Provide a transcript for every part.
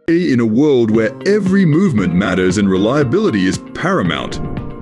In a world where every movement matters and reliability is paramount,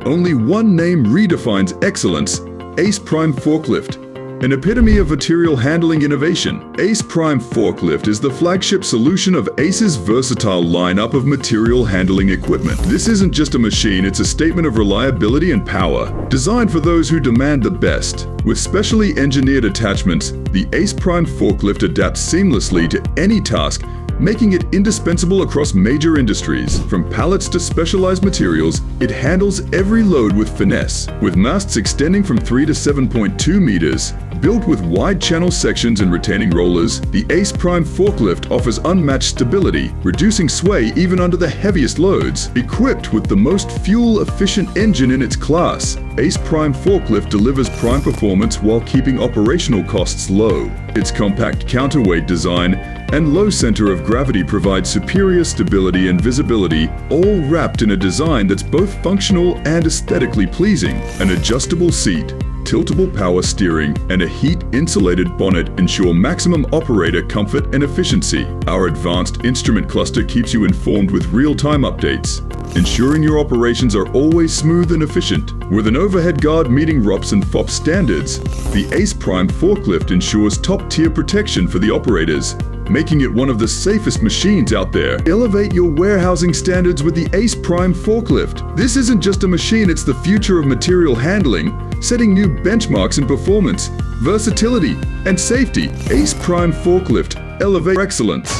only one name redefines excellence: ACE Prime Forklift. An epitome of material handling innovation, ACE Prime Forklift is the flagship solution of ACE's versatile lineup of material handling equipment. This isn't just a machine, it's a statement of reliability and power, designed for those who demand the best. With specially engineered attachments, the ACE Prime Forklift adapts seamlessly to any task, making it indispensable across major industries. From pallets to specialized materials, it handles every load with finesse. With masts extending from 3 to 7.2 meters, built with wide channel sections and retaining rollers, the ACE Prime Forklift offers unmatched stability, reducing sway even under the heaviest loads. Equipped with the most fuel-efficient engine in its class, ACE Prime Forklift delivers prime performance while keeping operational costs low. Its compact counterweight design and low center of gravity provide superior stability and visibility, all wrapped in a design that's both functional and aesthetically pleasing. An adjustable seat, tiltable power steering, and a heat-insulated bonnet ensure maximum operator comfort and efficiency. Our advanced instrument cluster keeps you informed with real-time updates, ensuring your operations are always smooth and efficient. With an overhead guard meeting ROPS and FOPS standards, the ACE Prime Forklift ensures top-tier protection for the operators, making it one of the safest machines out there. Elevate your warehousing standards with the ACE Prime Forklift. This isn't just a machine, it's the future of material handling, setting new benchmarks in performance, versatility, and safety. ACE Prime Forklift, elevate excellence.